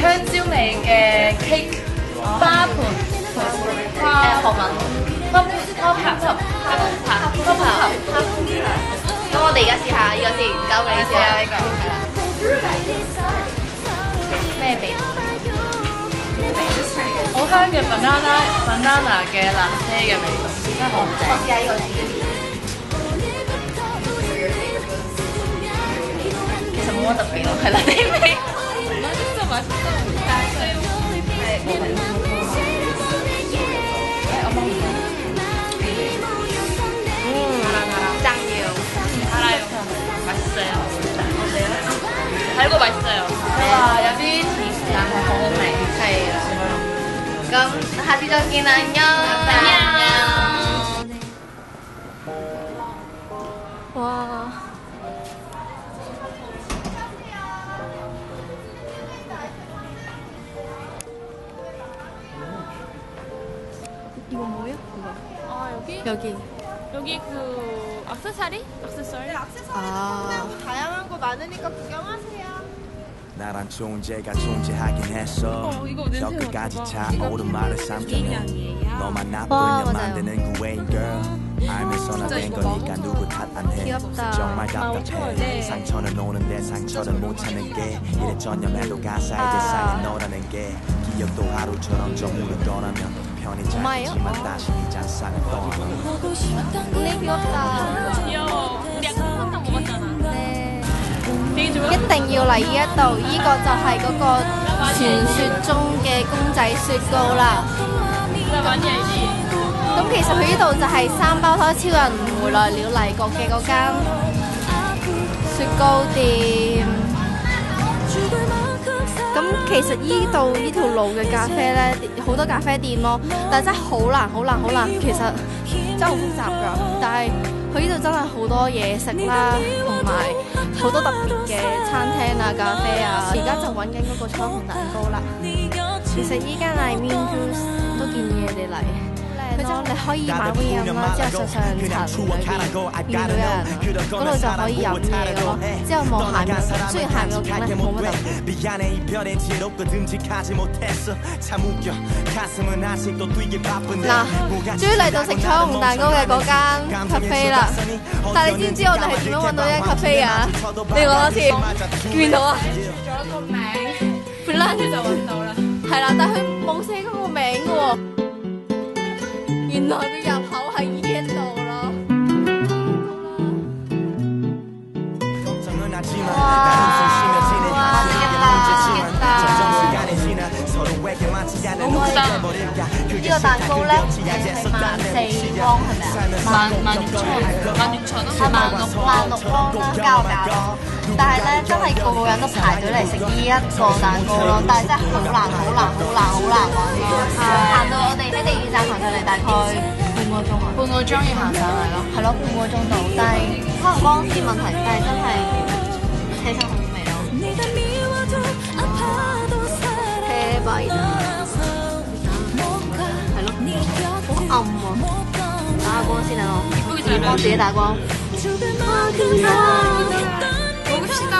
香蕉味嘅 cake 花盤韓文 pop pop pop。咁我哋而家試下呢個先，交俾你試下呢個。咩味？好香嘅 banana 嘅辣啡嘅味道，真係好正。我試下呢個先。其實冇乜特別咯，係辣啡味。真係짱이에요。 알아요. 맛있어요. 어때요? 달고 맛있어요. 와, 여기但係好好味。係啦。咁下次再見啦，안녕。哇！이거 뭐야? 이거. 아 여기? 여기. 여기 그 액세서리? 액세서리? 아. 다양한 거 많으니까 구경하세요. 나란 존재가 존재하긴 했어. 저 끝까지 차오른 말을 삼켜내. 너만 나쁘면 만드는 구애인 girl. 알면서 나된 거니까 누구 탓 안 해. 정말 답답해. 상처는 오는데 상처를 못 찾는 게 이래 전념해도 가사의 대상에 너라는 게 기억도 하루처럼 저물을 떠나면 편히 잡히지만 다시 이 잔상을 떠나. 귀엽다. 귀여워. 우리 아까 한탕 먹었잖아. 네. 되게 좋아? 一定要嚟呢一度，呢個就係嗰個傳說中嘅公仔雪糕啦。再玩嘢啲。咁其實佢呢度就係三胞胎超人回來了嚟過嘅嗰間雪糕店。咁其實呢度呢條路嘅咖啡呢，好多咖啡店咯，但係真係好難，其實真係好複雜㗎。但係佢呢度真係好多嘢食啦，同埋好多特別嘅餐廳啊、咖啡啊。而家就揾緊嗰個彩虹蛋糕啦。其實依間係 Mean Juice 都建議你哋嚟。佢就你可以買杯飲啦，之後上茶園裏邊見到有人，嗰度就可以飲嘢嘅咯。之後望下面，雖然下面個景咧冇乜特別。嗱，終於嚟到食彩虹蛋糕嘅嗰間 cafe 啦。但係你知唔知我哋係點樣揾到呢間 cafe 啊？你講多次，見到啊？仲有個名 f l a n 就揾到啦。係啦，但係佢冇寫嗰個名嘅喎。原來個入口喺呢一度咯。哇！好唔好食？呢個蛋糕咧係14磅係咪啊萬元床咯，係萬六磅啦，交價咯。但係咧，真係個個人都排隊嚟食呢一個蛋糕咯。但係真係好難揾咯。行到我哋喺地鐵站行上嚟大概半個鐘啊。半個鐘要行上嚟咯。係咯，半個鐘度。但係可能光線問題，但係真係車身好味咯。車幣啦。係咯，好暗喎。打下光先啊我，幫自己打光。哇！天啊！먹읍시다.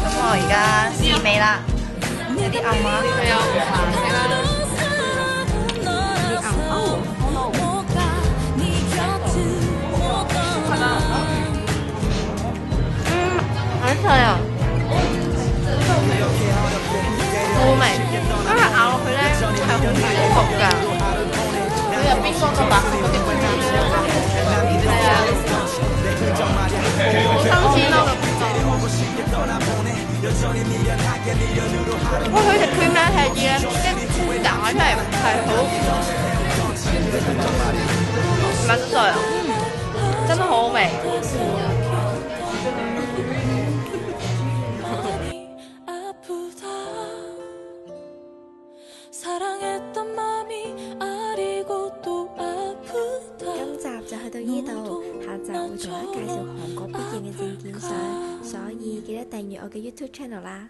咁我而家試味啦，有啲暗啊，佢有藍色啦，有啲暗哦，好脆啊，好味，因為咬落去咧係好舒服㗎，佢入邊嗰個白色嗰啲粉藍色，係啊，好新鮮咯。哇！佢食 cream 咧係啲咧，即係打出嚟係好乜碎啊，真係好好味。今集就去到呢度，下集會同大家介紹韓國必影嘅證件相，所以記得訂閱我嘅 YouTube channel 啦。